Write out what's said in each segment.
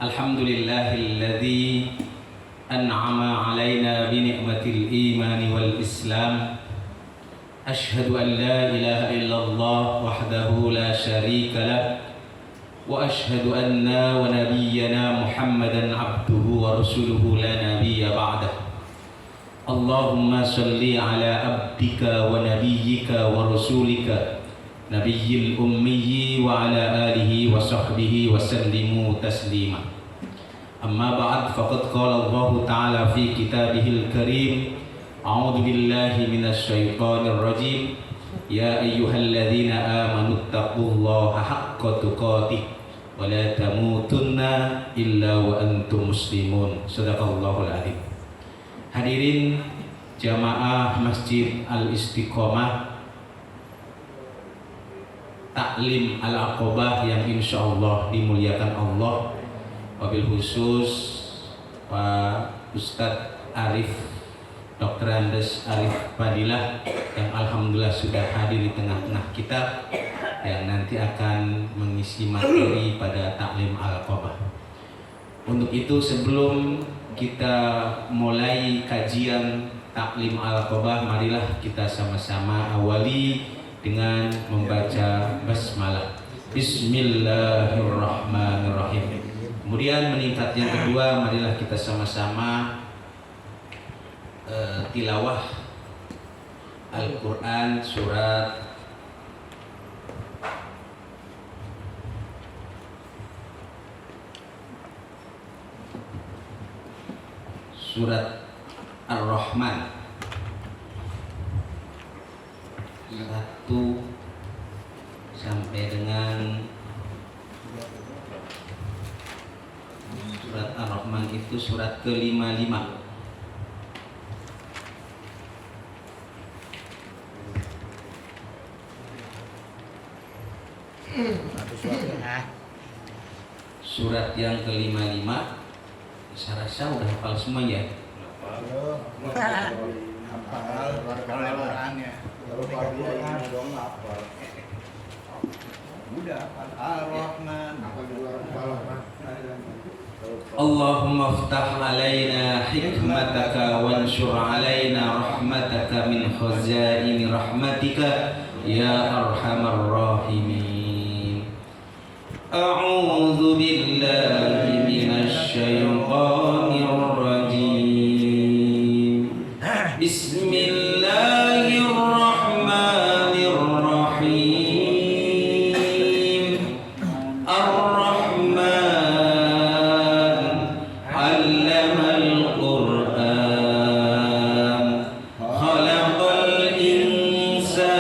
Alhamdulillahilladzi an'ama alaina bi ni'matil imani wal islam. Ashhadu an la ilaha illallah wahdahu la syarika lah. Wa ashhadu anna wa nabiyyana Muhammadan abduhu wa rasuluhu la nabiyya ba'dah. Allahumma salli ala abdika wa nabiyyika wa rasulika Nabiyyil ummiyi wa ala alihi wa sahbihi wa sallimu taslima. Amma ba'd, faqad qala Allah ta'ala fi kitabihil karim, a'udhu billahi minasy syaithanir rajim, ya ayyuhalladzina amanu taqullaha haqqa tuqatih wa la tamutunna illa wa antum muslimun. Shadaqallahul adzim. Hadirin jamaah Masjid Al-Istiqomah Taklim Al-Aqobah yang insya Allah dimuliakan Allah, wabil khusus Pak Ustadz Arif, Dr. Andes Arif Fadilah yang alhamdulillah sudah hadir di tengah-tengah kita, yang nanti akan mengisi materi pada Taklim Al-Aqobah. Untuk itu, sebelum kita mulai kajian Taklim Al-Aqobah, marilah kita sama-sama awali dengan membaca basmalah. Bismillahirrahmanirrahim. Kemudian meningkat yang kedua, marilah kita sama-sama tilawah Al-Quran surat Ar-Rahman 1 sampai dengan surat Ar-Rahman itu surat ke-55. Surat yang ke-55, saya rasa udah hafal semua ya. Allahumma ftah alaina hikmataka wanshur alaina rahmataka min khazaini rahmatika ya arhamar rahimin. A'udzu billahi minasy syaithanir rajim. Bismillahirrahmanirrahim. Ar-Rahman 'allamal Qur'an, khalaqal insan,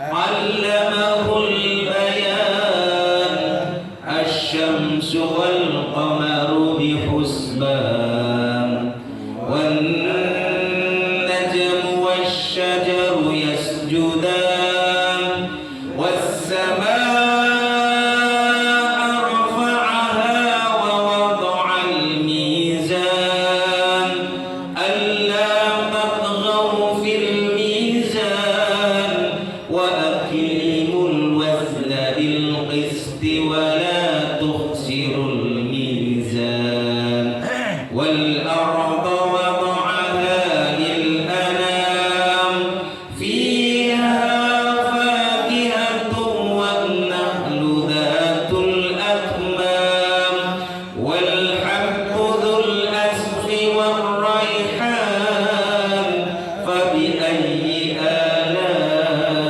'allamahul bayan, asy-syamsu wal qamaru bihusban, wan najmu wasy-syajaru yasjudan, was-samaa'a rafa'aha wa wada'al mizan, alla tatghaw fil mizan, wa aqimul wazna bil qisti wa la tukhsirul mizan, wal arda wada'aha lil anam, fiha fakihatun wan nahlu dhatul akmam, wal habbu dhul asfi war rayhan, fabi ayyi ala'i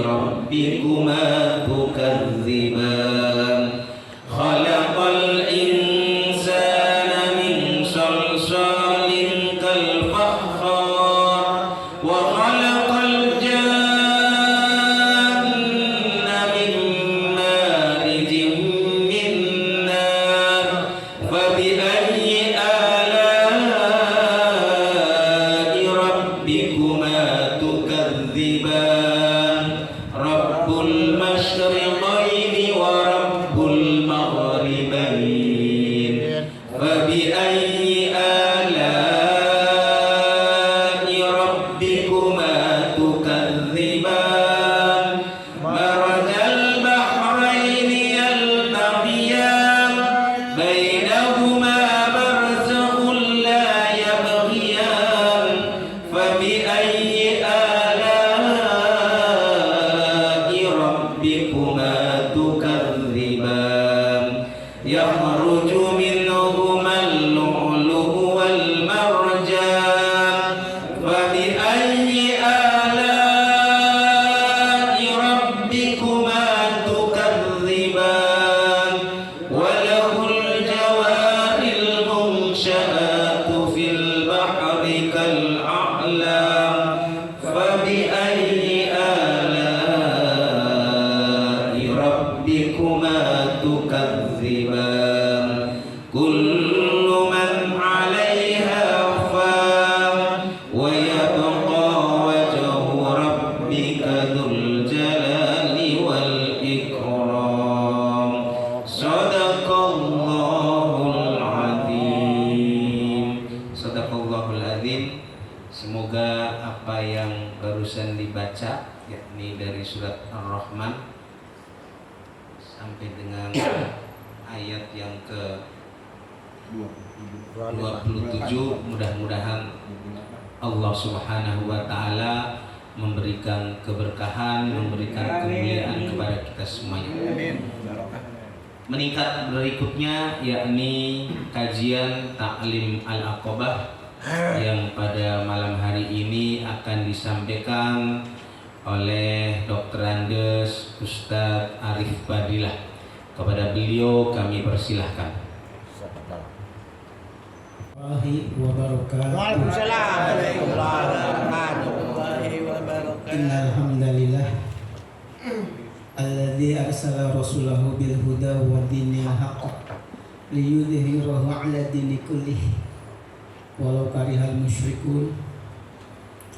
rabbikuma tukadziban. Khalaqal insana min تكذبان كل من عليها فان ويبقى وجه ربك ذو الجلال والإكرام صدق الله العظيم. Sadaqallahul azim. Semoga apa yang barusan dibaca, yakni dari surat Ar-Rahman sampai dengan ayat yang ke 27, mudah-mudahan Allah Subhanahu wa taala memberikan keberkahan, memberikan kemuliaan kepada kita semuanya. Meningkat berikutnya yakni kajian Ta'lim Al-Aqabah yang pada malam hari ini akan disampaikan oleh Dr. Andes Ustadz Arif Badilah. Kepada beliau kami persilahkan. Innalhamdalillah alladzi arsala rasulahu bil huda wa dinil haqq liyudhhirahu 'ala dini kullih walau karihal musyrikun.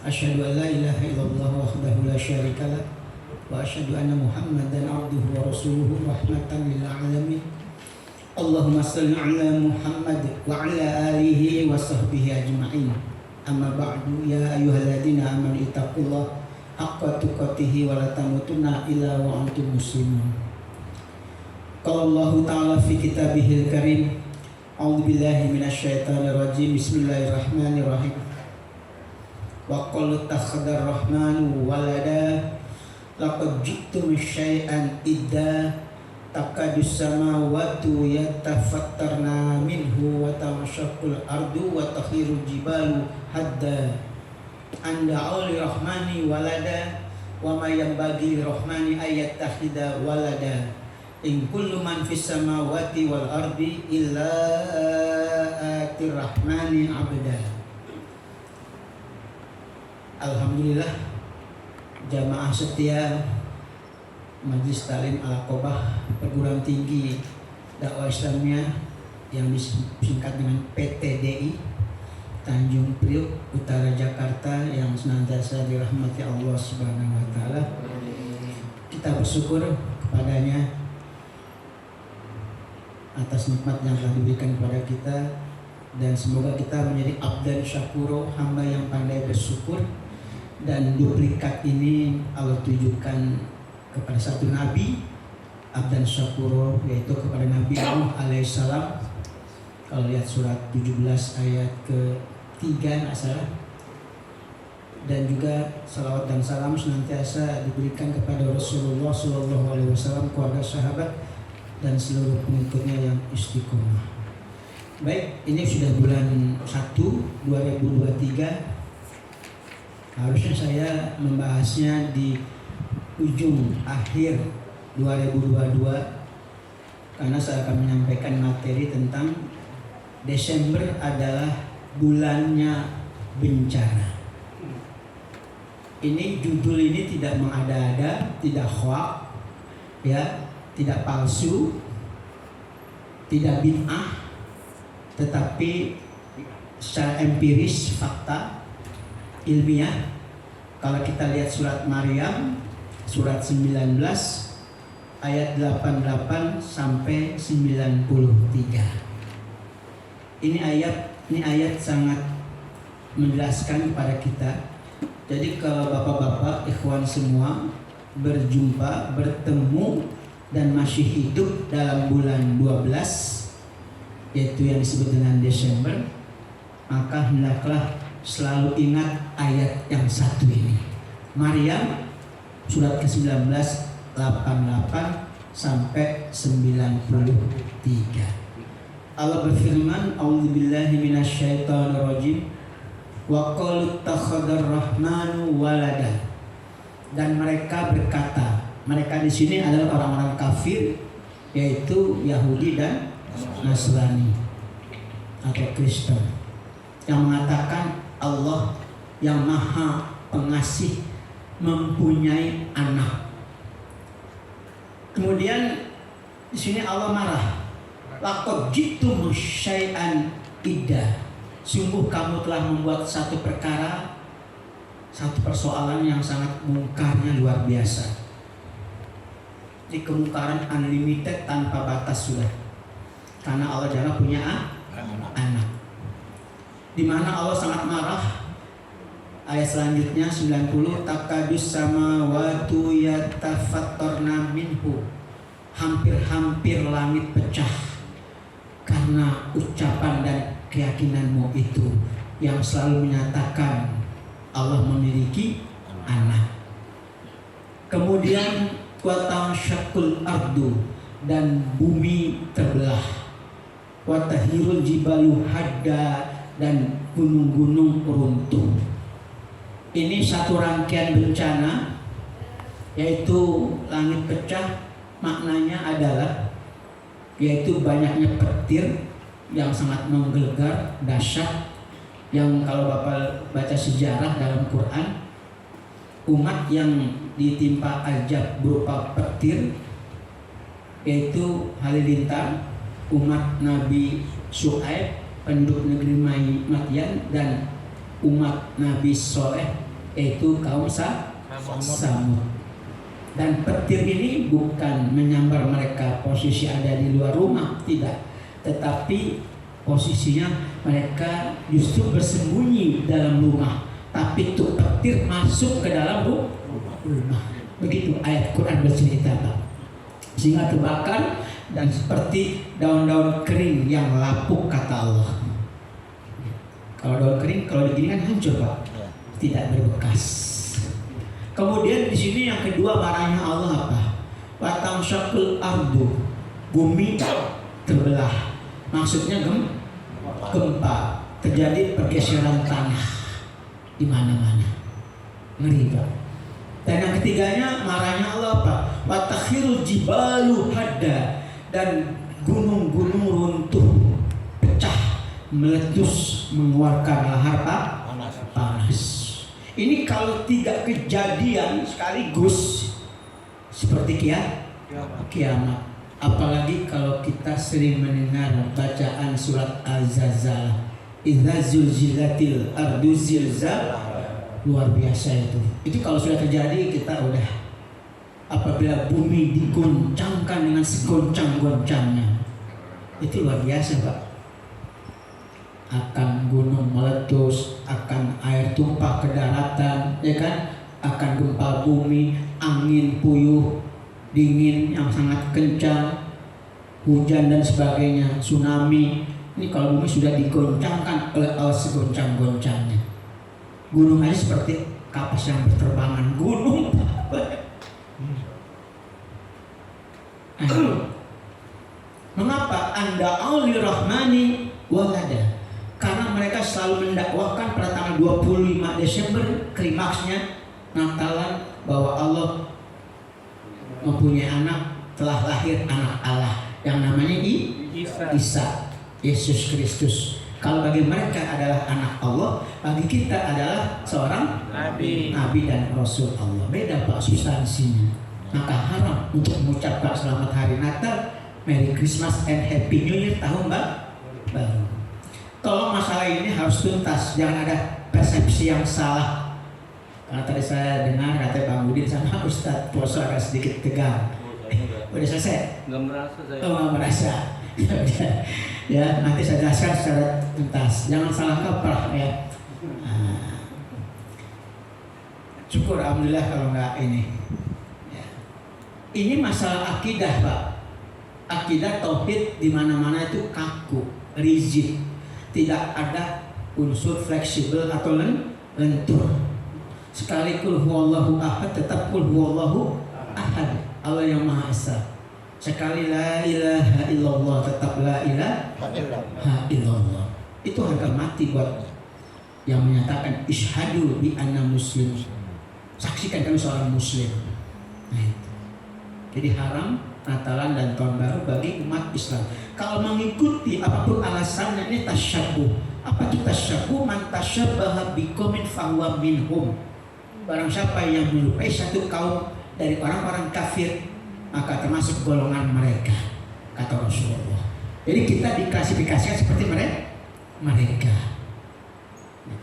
Asyhadu an la ilaha illallah wahdahu la syarikalah wa asyhadu anna Muhammadan abduhu wa rasuluhu rahmatan lil alamin. Allahumma shalli ala Muhammad wa ala alihi wa sahbihi ajma'in. Amma ba'du, ya ayyuhalladzina amanu ittaqullaha haqqa tuqatih wa la tamutunna illa wa antum muslimun. Qala Allah ta'ala fi kitabihil karim, a'udzu billahi minasyaitonir rajim. Bismillahirrahmanirrahim. Wa qala takhadar rahmanu walada laqad ji'tum syai'an idda takadus samawati yatafattarna minhu wa tamashaqqul ardu wa takhirul jibalu hadda anda auli rahmani walada wa ma yanbaghi rahmani ayattakhidha walada in kullu man fis samawati wal ardi illa atir rahmani abda. Alhamdulillah, jamaah setia Majelis Ta'lim Al-Aqabah Perguruan Tinggi Dakwah Islamiyah yang disingkat dengan PTDI Tanjung Priok Utara Jakarta yang senantiasa dirahmati Allah Subhanahu wa taala. Kita bersyukur kepadanya atas nikmat yang telah diberikan kepada kita, dan semoga kita menjadi abdan syakuro, hamba yang pandai bersyukur. Dan duplikat ini Allah tujukan kepada satu nabi abdan syakuro, yaitu kepada Nabi Nuh alaihissalam. Kalau lihat surat 17 ayat ke-3 nggak salah. Dan juga salawat dan salam senantiasa diberikan kepada Rasulullah SAW, keluarga sahabat dan seluruh pengikutnya yang istiqomah. Baik, ini sudah bulan 1 2023. Harusnya saya membahasnya di ujung akhir 2022 karena saya akan menyampaikan materi tentang Desember adalah bulannya bencana. Ini judul ini tidak mengada-ada, tidak hoax, ya, tidak palsu, tidak bid'ah, tetapi secara empiris, fakta ilmiah. Kalau kita lihat surat Maryam surat 19 ayat 88 sampai 93. Ini ayat sangat menjelaskan kepada kita. Jadi kalau bapak-bapak ikhwan semua berjumpa, bertemu dan masih hidup dalam bulan 12, yaitu yang disebut dengan Desember, maka hendaklah selalu ingat ayat yang satu ini. Maryam surat ke-19 88 sampai 93. Allah berfirman, a'udzubillahi minasyaitonirrajim, wa qalu takhadar rahmanu walada. Dan mereka berkata, mereka di sini adalah orang-orang kafir, yaitu Yahudi dan Nasrani atau Kristen, yang mengatakan Allah yang Maha Pengasih mempunyai anak. Kemudian Di sini Allah marah. Laqad ji'tum syai'an idda. Sungguh kamu telah membuat satu perkara, satu persoalan yang sangat mungkarnya luar biasa. Di kemungkaran unlimited tanpa batas sudah. Karena Allah Jalla punya anak. Di mana Allah sangat marah. Ayat selanjutnya 90, takadus samawatu yatafattarna minhu. Hampir-hampir langit pecah karena ucapan dan keyakinanmu itu yang selalu menyatakan Allah memiliki anak. Kemudian watansyaqul ardu, dan bumi terbelah. Watahirul jibalu hadda, dan gunung-gunung runtuh. Ini satu rangkaian bencana, yaitu langit pecah. Maknanya adalah yaitu banyaknya petir yang sangat menggelegar, dahsyat, yang kalau Bapak baca sejarah dalam Quran, umat yang ditimpa azab berupa petir yaitu Halilintar, umat Nabi Syuaib penduduk negeri Madyan, dan umat Nabi Soleh yaitu kaum Samud. Dan petir ini bukan menyambar mereka posisi ada di luar rumah, tidak, tetapi posisinya mereka justru bersembunyi dalam rumah, tapi itu petir masuk ke dalam rumah. Begitu ayat Quran bercerita, Pak. Sehingga terbakar dan seperti daun-daun kering yang lapuk, kata Allah. Kalau daun kering kalau digini kan hancur, Pak, tidak berbekas. Kemudian di sini yang kedua marahnya Allah apa? Watansyaqul ardu, bumi terbelah. Maksudnya gempa, terjadi pergeseran tanah di mana-mana. Ngeri, Pak. Dan yang ketiganya marahnya Allah apa? Watakhirul jibalu hadda, dan gunung-gunung runtuh, pecah, meletus, mengeluarkan lahar panas. Ini kalau tidak kejadian sekaligus seperti kiamat. Apalagi kalau kita sering mendengar bacaan surat Al-Zalzalah, idza zulzilatil ardu zilzal, luar biasa itu. Itu kalau sudah terjadi kita udah, apabila bumi digoncangkan dengan segoncang-goncangnya, itu luar biasa, Pak. Akan gunung meletus, akan air tumpah ke daratan, ya kan? Akan gempa bumi, angin puyuh, dingin yang sangat kencang, hujan dan sebagainya, tsunami. Ini kalau bumi sudah digoncangkan oleh Allah segoncang-goncangnya. Gunung aja seperti kapas yang berterbangan. Gunung. Mengapa Anda auli rahmani walada? Karena mereka selalu mendakwakan pada tanggal 25 Desember, klimaksnya Natalan, bahwa Allah mempunyai anak, telah lahir anak Allah yang namanya Isa, Yesus Kristus. Kalau bagi mereka adalah anak Allah, bagi kita adalah seorang Nabi dan Rasul Allah. Beda, Pak, substansinya. Maka haram untuk mengucapkan selamat hari Natal, Merry Christmas and Happy New Year, tahun baru. Tolong masalah ini harus tuntas, jangan ada persepsi yang salah. Karena tadi saya dengar kata Bang Budin sama Ustadz Poso agak sedikit tegang. Udah selesai? Nggak merasa saya. Oh, nggak merasa. Ya, nanti saya jelaskan secara tuntas. Jangan salah kaprah ya. Syukur, alhamdulillah kalau nggak ini. Ya. Ini masalah akidah, Pak. Akidah tauhid di mana-mana itu kaku, rigid. Tidak ada unsur fleksibel atau lentur. Sekali kul huwallahu ahad tetap kul huwallahu ahad. Allah yang Maha Esa. Sekali la ilaha illallah tetap la ilaha illallah. Itu harga mati buat yang menyatakan isyhadu bi anna muslim. Saksikan kami seorang muslim. Nah, itu. Jadi haram Natalan dan Tahun Baru bagi umat Islam. Kalau mengikuti apapun alasannya, ini tasyabuh. Apa itu tasyabuh? Man tasyabbaha biqaumin fahuwa minhum. Barang siapa yang menyerupai satu kaum dari orang-orang kafir, maka termasuk golongan mereka. Jadi kita diklasifikasikan seperti mereka.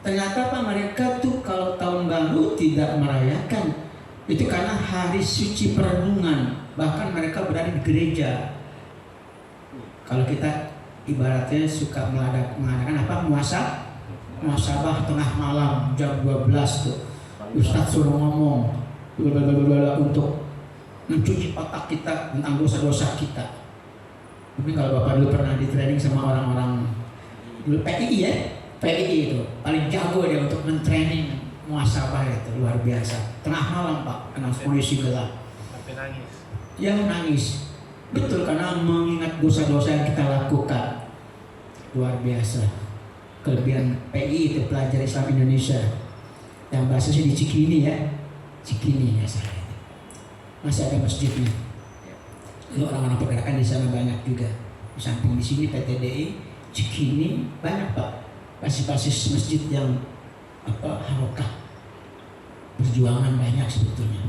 Ternyata Pak, mereka tuh kalau tahun baru tidak merayakan. Itu karena hari suci perenungan. Bahkan mereka berada di gereja. Kalau kita ibaratnya suka mengadakan apa? Muhasabah tengah malam jam 12 tuh. Ustadz suruh ngomong untuk mencuci otak kita tentang dosa-dosa kita. Mungkin kalau Bapak dulu pernah di training sama orang-orang dulu PII ya, PII itu paling jago dia untuk mentraining muhasabah, itu luar biasa. Tengah malam Pak, kena kondisi gelap. Sampai nangis. Yang nangis, betul, karena mengingat dosa-dosa yang kita lakukan. Luar biasa. Kelebihan PII itu Pelajar Islam Indonesia. Yang bahasanya di Cikini ya, Cikini ya saya. Masih ada masjidnya. Lalu orang-orang pergerakan di sana banyak juga. Di samping di sini PTDI, Cikini banyak Pak. Basis-basis masjid yang harokah perjuangan banyak sebetulnya.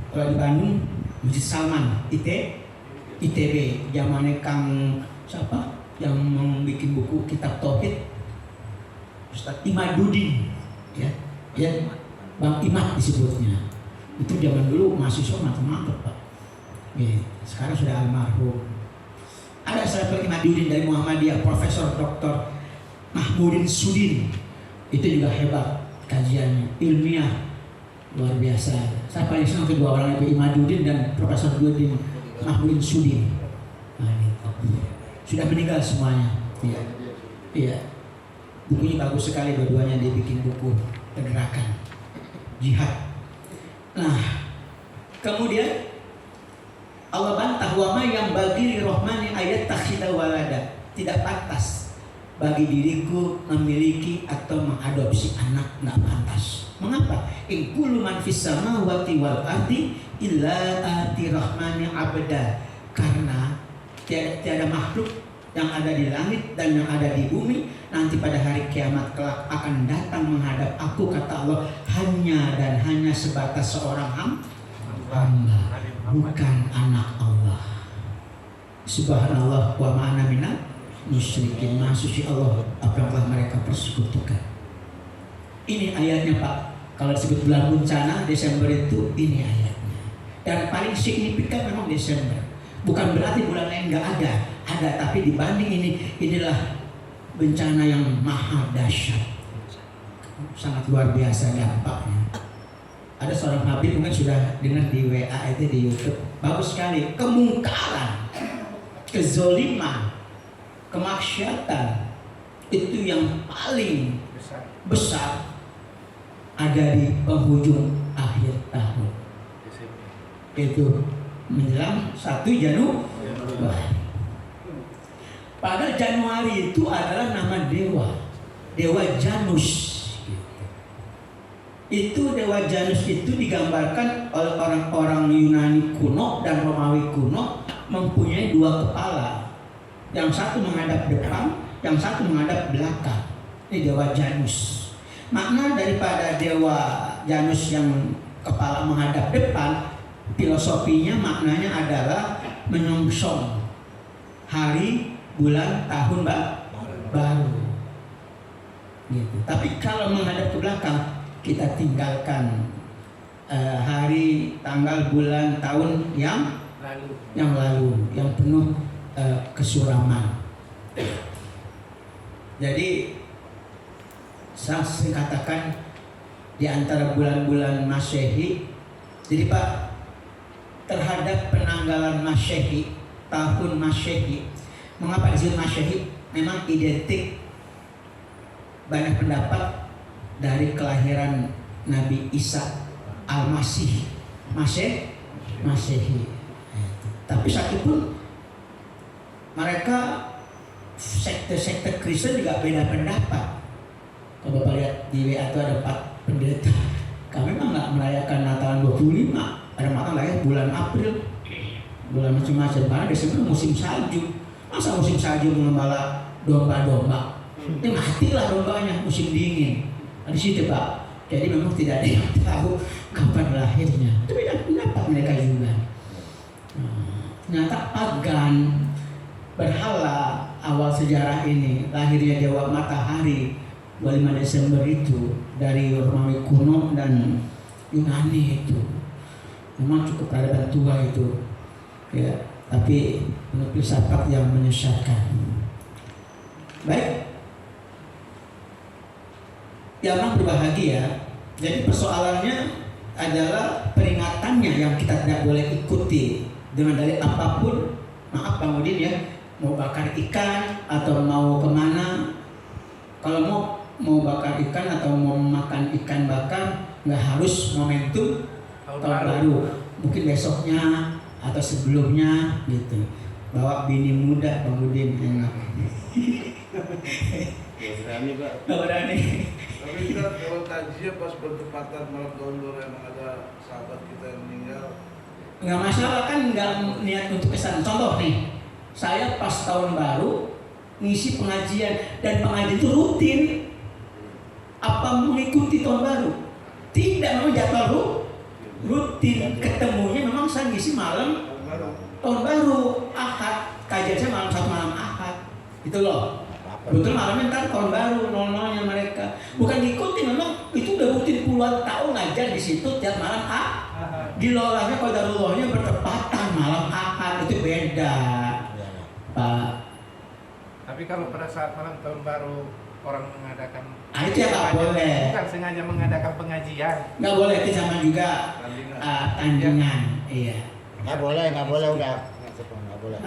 Kalau di Bandung, Masjid Salman, ITB, zamannya Kang siapa yang membuat buku Kitab Tauhid, Ustaz Imaduddin, ya Bang Imad disebutnya. Itu zaman dulu mahasiswa mantap Pak. Sekarang sudah almarhum. Ada sahabat Imaduddin dari Muhammadiyah, Profesor Dr. Mahmudin Sudin. Itu juga hebat kajiannya, ilmiah luar biasa. Saya paling senang kedua orang itu, Imaduddin dan Profesor Mahmudin Sudin. Nah, sudah meninggal semuanya. Iya. Bukunya bagus sekali, dua-duanya dia bikin buku pergerakan jihad. Nah, kemudian Allah bantah, wa ma yang bagi rohmani ayat takhida walada. Tidak pantas bagi diriku memiliki atau mengadopsi anak, nggak pantas. Mengapa? In kullu man fis samawati wal ardi illa ati rahmani abda. Karena tiada makhluk yang ada di langit dan yang ada di bumi nanti pada hari kiamat kelak akan datang menghadap aku, kata Allah, hanya dan hanya sebatas seorang hamba, bukan anak Allah. Subhanallah wa ma'ana minal musyrikin. Maha suci Allah apa yang telah mereka persekutukan. Ini ayatnya Pak. Kalau disebut bulan bencana Desember itu, ini ayatnya. Dan paling signifikan memang Desember. Bukan berarti bulan lain nggak ada, tapi dibanding inilah bencana yang maha dahsyat, sangat luar biasa dampaknya. Ada seorang habib mungkin sudah dengar di WA itu di YouTube, bagus sekali. Kemungkaran, kezoliman, kemaksiatan itu yang paling besar ada di penghujung akhir tahun. Itu menjelang 1 Januari. Padahal Januari itu adalah nama dewa Janus. Itu dewa Janus itu digambarkan oleh orang-orang Yunani kuno dan Romawi kuno mempunyai 2 kepala. Yang satu menghadap depan, yang satu menghadap belakang. Ini dewa Janus. Makna daripada dewa Janus yang kepala menghadap depan, filosofinya maknanya adalah menyongsong hari, bulan, tahun baru. Gitu. Tapi kalau menghadap ke belakang, kita tinggalkan hari, tanggal, bulan, tahun yang lalu, yang penuh kesuraman. Jadi saya katakan di antara bulan-bulan Masehi, jadi Pak, terhadap penanggalan Masehi, tahun Masehi, mengapa disebut Masehi? Memang identik, banyak pendapat dari kelahiran Nabi Isa Al-Masih, Masehi. Tapi satu pun mereka sekte-sekte Kristen juga beda pendapat. Kalau Bapak lihat di WA itu ada 4 pendeta. Kami memang nggak merayakan Natalan 25. Ada mata lahir bulan April, bulan macam-macam. Karena Desember musim salju. Masa musim salju mengembala domba-domba? Ini matilah dombanya musim dingin. Di situ Pak. Jadi memang tidak ada yang tahu kapan lahirnya. Itu beda pendapat mereka juga. Ternyata pagan berhala awal sejarah ini, lahirnya dewa matahari 25 Desember itu dari Romawi kuno dan Yunani itu. Memang cukup peradaban tua itu, ya. Tapi penuh filsafat yang menyesatkan. Baik, ya orang berbahagia. Jadi persoalannya adalah peringatannya yang kita tidak boleh ikuti dengan dalih apapun. Maaf Bang Udin ya, mau bakar ikan atau mau kemana? Kalau mau bakar ikan atau mau makan ikan bakar, nggak harus momentum tahun baru. Mungkin besoknya atau sebelumnya gitu. Bawa bini muda Bang Udin enak. Berani Pak. Nggak berani. Tapi kita kalau takziah pas bertepatan malam tahun baru emang ada sahabat kita yang meninggal. Nggak masalah kan, nggak niat untuk kesan. Contoh nih, saya pas tahun baru ngisi pengajian dan pengajian itu rutin. Apa mengikuti tahun baru? Tidak, memang jadwal rutin. Ketemunya memang saya ngisi malam tahun baru, Ahad. Kajian saya malam Ahad. Itu loh. Betul malamnya ntar tahun baru 00-nya mereka. Bukan diikuti, memang itu udah rutin puluhan tahun ngajar di situ tiap malam Ahad. Dilolanya qadarullohnya bertepatan malam Ahad, itu beda. Pak. Tapi kalau pada saat malam tahun baru orang mengadakan Itu ya nggak boleh. Bukan sengaja mengadakan pengajian. Nggak boleh, itu sama juga tandingan. Iya. Nggak boleh udah. Nggak boleh.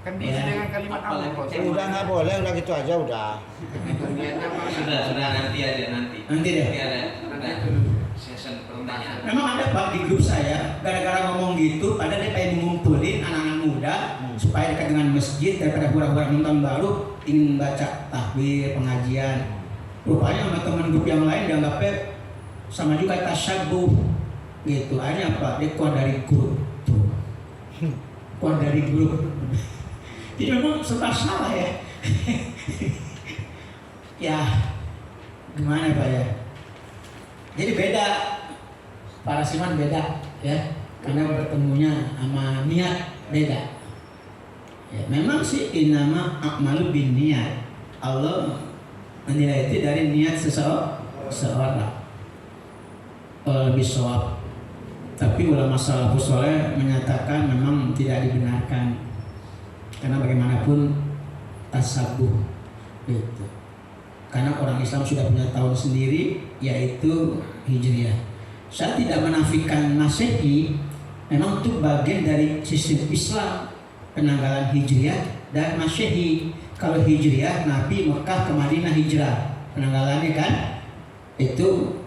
Kan diisi dengan kalimat Allah. Udah nggak boleh, udah gitu aja udah. Sudah nanti aja nanti. Nanti deh. Ada session pertanyaan. Memang ada Pak di grup saya, gara-gara ngomong gitu, pada dia pengen mengumpulin anak-anak muda supaya dekat dengan masjid daripada hura-hura nonton baru, ingin baca tahbir, pengajian. Rupanya sama teman grup yang lain dianggapnya sama juga tasyabuh gitu. Akhirnya apa? Dia keluar dari grup tuh. Keluar dari grup. Jadi memang serba salah ya. Ya, gimana Pak ya? Jadi beda, para siman beda ya, karena bertemunya sama niat beda. Ya, memang sih inama a'malu bin niat. Allah menilai itu dari niat seseorang. Lebih shawab. Tapi ulama salafus saleh menyatakan memang tidak dibenarkan. Karena bagaimanapun tasabuh gitu. Karena orang Islam sudah punya tahun sendiri, yaitu Hijriah. Saya tidak menafikan Masehi, memang itu bagian dari sistem Islam, penanggalan Hijriah dan Masehi. Kalau Hijriah, Nabi Mekah ke Madinah hijrah, penanggalannya kan itu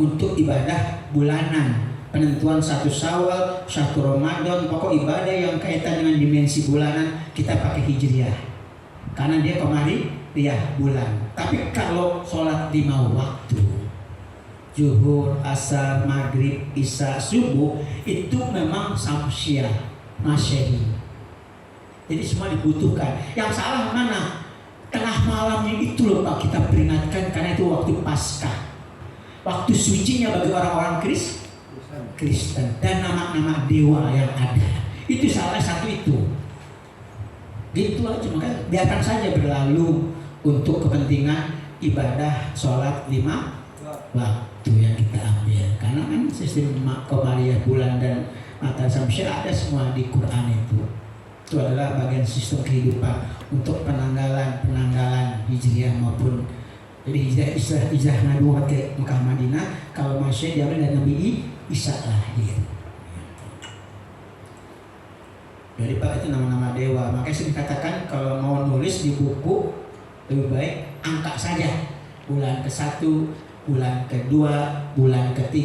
untuk ibadah bulanan, penentuan 1 Syawal, 1 Ramadan, pokok ibadah yang kaitan dengan dimensi bulanan kita pakai Hijriah. Karena dia kemari bulan. Tapi kalau sholat 5 waktu, zuhur, asar, maghrib, isya, subuh, itu memang samsiah, Masehi. Jadi semua dibutuhkan. Yang salah mana? Tengah malamnya itu loh Pak, kita peringatkan karena itu waktu Paskah. Waktu sucinya bagi orang-orang Kristen dan nama-nama dewa yang ada. Itu salah satu itu. Gitu aja, makanya biarkan saja berlalu untuk kepentingan ibadah sholat 5 waktu yang kita ambil. Karena kan sistem komariah bulan dan mata samsyah ada semua di Quran itu. Itu adalah bagian sistem kehidupan untuk penanggalan Hijriah maupun jadi hijrah Nabi ke Mekah Madinah. Kalau Masehi diambil dari Nabi Isa lahir. Jadi Pak itu nama-nama dewa. Makanya saya dikatakan kalau mau nulis di buku lebih baik angka saja. Bulan ke-1, bulan ke-2, bulan ke-3,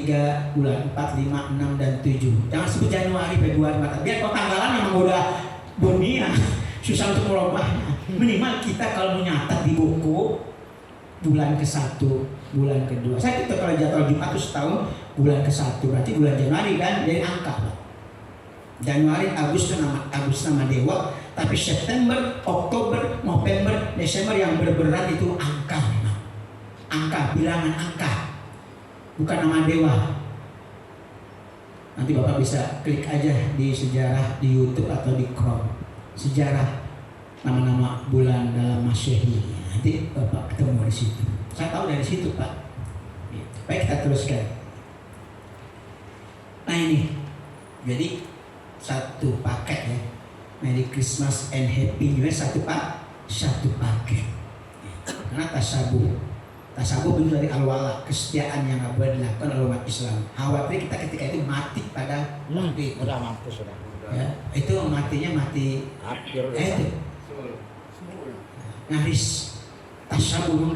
bulan 4, 5, 6, dan 7. Jangan sebut Januari, Februari, Maret. Biar kalau tanggalan memang udah dunia susah untuk merubahnya. Minimal kita kalau menyatat di buku bulan ke-1, bulan ke-2. Saya kita kalau jadwal Jumat itu setahun bulan ke-1 berarti bulan Januari kan, dari angka Pak. Januari, Agustus nama dewa, tapi September, Oktober, November, Desember yang berberat itu angka memang. Angka, bilangan angka, bukan nama dewa. Nanti Bapak bisa klik aja di sejarah di YouTube atau di Chrome. Sejarah nama-nama bulan dalam Masehi. Nanti Bapak ketemu di situ. Saya tahu dari situ Pak. Baik, kita teruskan. Nah ini, jadi satu paket ya. Merry Christmas and Happy New Year satu paket. Karena tasabuh itu dari al-wala, kesetiaan yang nggak boleh dilakukan oleh umat Islam. Khawatir kita ketika itu mati pada waktu itu. Udah mampus sudah. Ya, itu matinya mati Hampir. itu nyaris tasabuh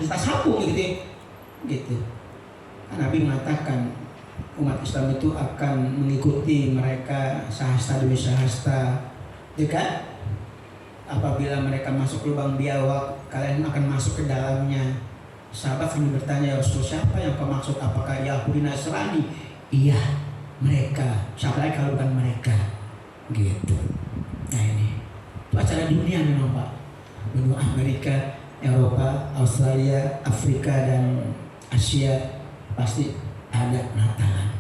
gitu. Kan Nabi mengatakan umat Islam itu akan mengikuti mereka sahasta demi sahasta, ya kan? Apabila mereka masuk lubang biawak, kalian akan masuk ke dalamnya. Sahabat kami bertanya, ya Rasul, siapa yang kau maksud? Apakah Yahudi Nasrani? Iya, mereka. Siapa lagi kalau bukan mereka? Gitu. Nah ini itu acara dunia memang Pak. Benua Amerika, Eropa, Australia, Afrika dan Asia pasti ada Natalan.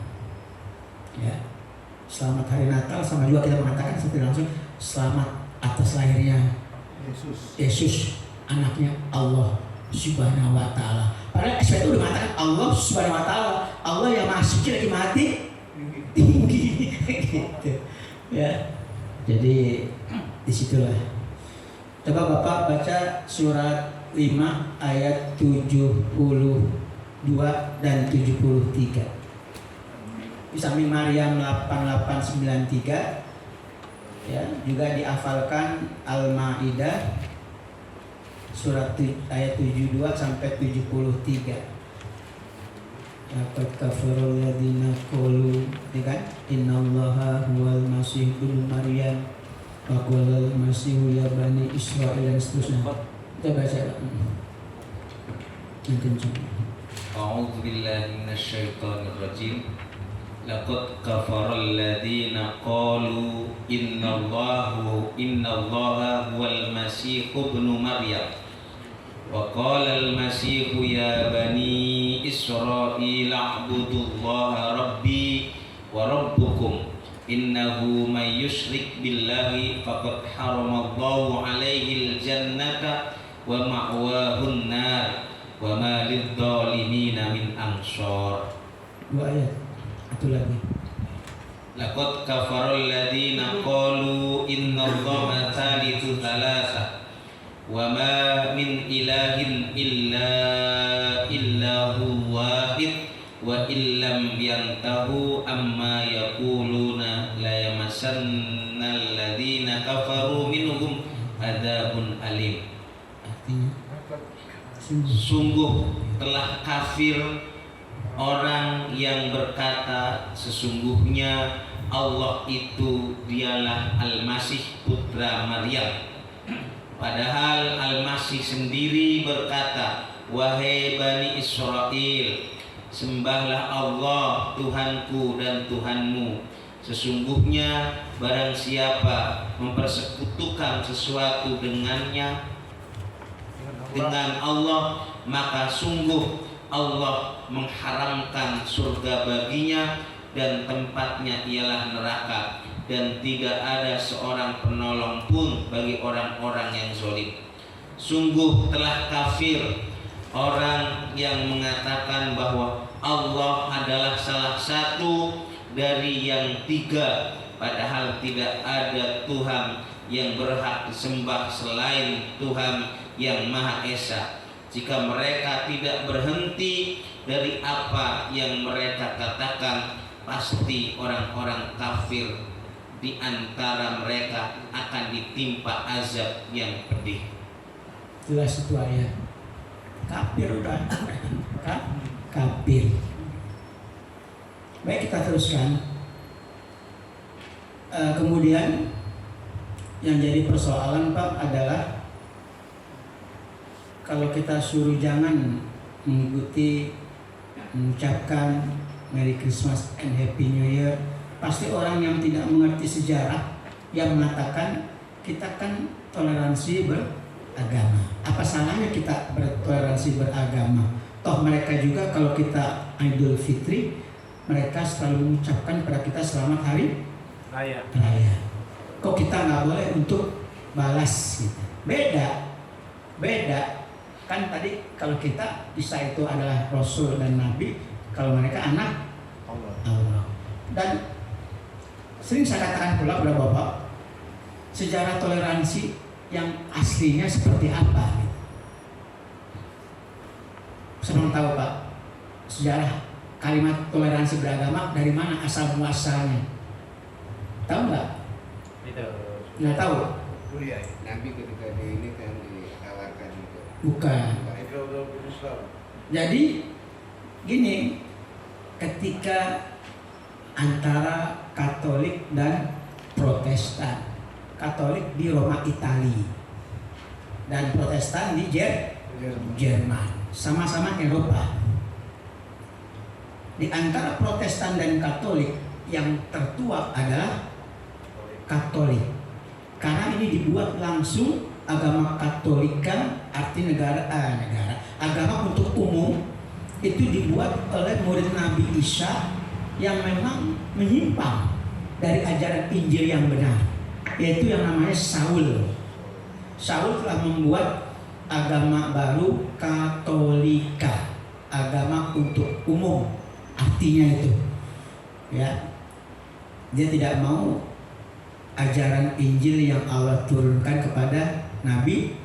Ya, selamat hari Natal, sama juga kita mengatakan seperti langsung selamat atas lahirnya Yesus, anaknya Allah Subhanahu wa Ta'ala. Padahal SPT udah mengatakan Allah Subhanahu wa Ta'ala, Allah yang maha suci lagi mati tinggi gitu. Ya, jadi disitulah. Coba Bapak baca surat 5 ayat 72 dan 73. Di samping Maryam 8893 ya, juga dihafalkan Al-Maidah surat ayat 72 sampai 73. Laqad kafara alladziina qalu, ya kan? Innallaha huwal masih ibnu Maryam wa qala al-masihu ya bani Israil dan seterusnya. Kita baca. A'udzu billahi minasyaitonir rajim. Laqad kafara alladziina qalu innallaha huwal masih ibnu Maryam wa qala al-masihu ya bani Israil a'budullaha rabbi wa rabbukum innahu may yusyrik billahi faqad haramallahu alaihi al-jannata wa ma'wahun nar wa ma lidh-dhalimina min ansar. Dua ayat. Satu lagi. Laqad kafara alladziina qalu innallaha thalithu thalatha wa ma min ilahin illahu wahid wa illam yantahu amma yaquluna la yamassanna alladziina kafaru minhum adzabun alim. Artinya Sungguh telah kafir orang yang berkata sesungguhnya Allah itu dialah Al-Masih putra Maryam. Padahal Al-Masih sendiri berkata, wahai Bani Israel, sembahlah Allah Tuhanku dan Tuhanmu. Sesungguhnya barang siapa mempersekutukan sesuatu dengan Allah, maka sungguh Allah mengharamkan surga baginya dan tempatnya ialah neraka, dan tidak ada seorang penolong pun bagi orang-orang yang zalim. Sungguh telah kafir orang yang mengatakan bahwa Allah adalah salah satu dari yang tiga, padahal tidak ada Tuhan yang berhak disembah selain Tuhan yang Maha Esa. Jika mereka tidak berhenti dari apa yang mereka katakan, pasti orang-orang kafir di antara mereka akan ditimpa azab yang pedih. jelas itu ayat. Kafir udah. Kafir. Baik, kita teruskan. Kemudian yang jadi persoalan Pak adalah kalau kita suruh jangan mengikuti mengucapkan Merry Christmas and Happy New Year, pasti orang yang tidak mengerti sejarah yang mengatakan kita kan toleransi beragama. Apa salahnya kita bertoleransi beragama? Toh mereka juga kalau kita Idul Fitri, mereka selalu mengucapkan pada kita selamat hari raya. Kok kita nggak boleh untuk balas gitu. Beda kan tadi kalau kita Isa itu adalah Rasul dan Nabi, kalau mereka anak Allah. Dan sering saya katakan pula kepada Bapak, sejarah toleransi yang aslinya seperti apa gitu. Senang tahu Pak sejarah kalimat toleransi beragama dari mana asal muasalnya? Tahu nggak? Nggak tahu. Kuliah. Nabi ketika ini kan ditawarkan itu. Bukan. Mereka udah berusaha. Jadi gini, ketika antara Katolik dan Protestan, Katolik di Roma Itali dan Protestan di Jerman, sama-sama Eropa. Di antara Protestan dan Katolik yang tertua adalah Katolik, karena ini dibuat langsung agama Katolika, arti negara agama untuk umum, itu dibuat oleh murid Nabi Isa yang memang menyimpang dari ajaran Injil yang benar, yaitu yang namanya Saul. Saul telah membuat agama baru Katolika, agama untuk umum, artinya itu, ya. Dia tidak mau ajaran Injil yang Allah turunkan kepada Nabi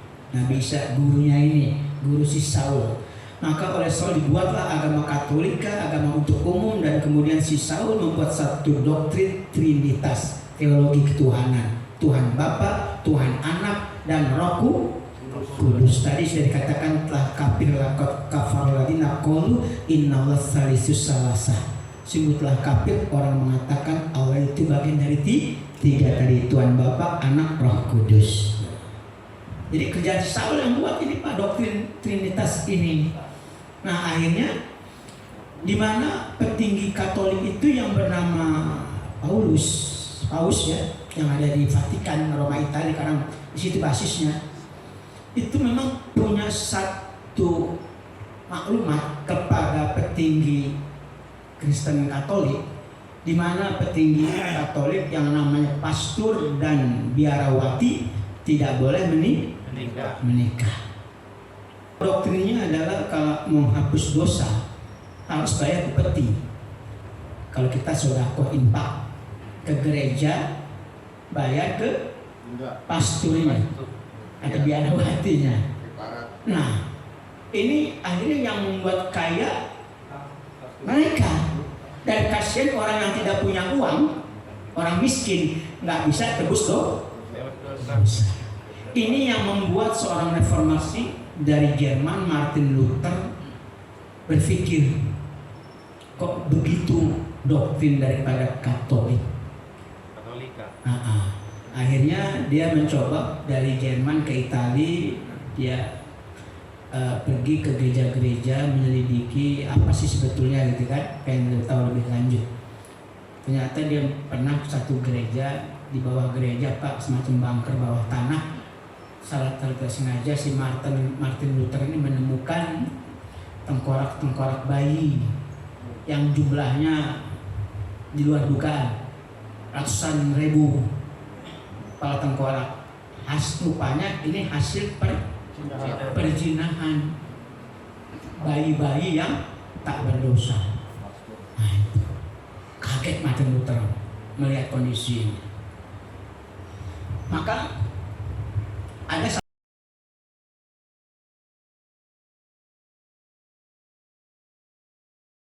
Isa, gurunya ini, guru si Saul. Maka oleh Saul dibuatlah agama Katolika, agama untuk umum, dan kemudian si Saul membuat satu doktrin Trinitas, teologi ketuhanan, Tuhan Bapa, Tuhan Anak, dan Roh Kudus. Tadi sudah dikatakan telah kafir lakot kafar ladina qalu innallaha salisus salasa. Sungguh telah kafir orang mengatakan Allah itu bagian dari tiga tadi, Tuhan Bapa, Anak, Roh Kudus. Jadi kerjaan Saul yang buat ini Pak, doktrin Trinitas ini. Nah akhirnya di mana petinggi Katolik itu yang bernama Paus ya, yang ada di Vatikan, Roma Italia, karena di situ basisnya, itu memang punya satu maklumat kepada petinggi Kristen Katolik, di mana petinggi Katolik yang namanya pastor dan biarawati tidak boleh menikah. Doktrinnya adalah kalau menghapus dosa harus bayar upeti. Kalau kita sedekah infak ke gereja, bayar ke pasturnya atau biarawatinya. Nah, ini akhirnya yang membuat kaya mereka, dan kasihan orang yang tidak punya uang, orang miskin nggak bisa tebus dosa. Ini yang membuat seorang reformasi dari Jerman, Martin Luther, berpikir kok begitu doktrin daripada Katolika. Akhirnya dia mencoba dari Jerman ke Italia, dia pergi ke gereja-gereja menyelidiki apa sih sebetulnya gitu kan, pengen tahu lebih lanjut. Ternyata dia pernah satu gereja, di bawah gereja Pak, semacam bunker bawah tanah, salah sengaja si Martin Luther ini menemukan tengkorak bayi yang jumlahnya di luar dugaan, ratusan ribu kepala tengkorak. Rupanya ini hasil perzinahan bayi-bayi yang tak berdosa. Nah, itu kaget Martin Luther melihat kondisi ini. Maka ada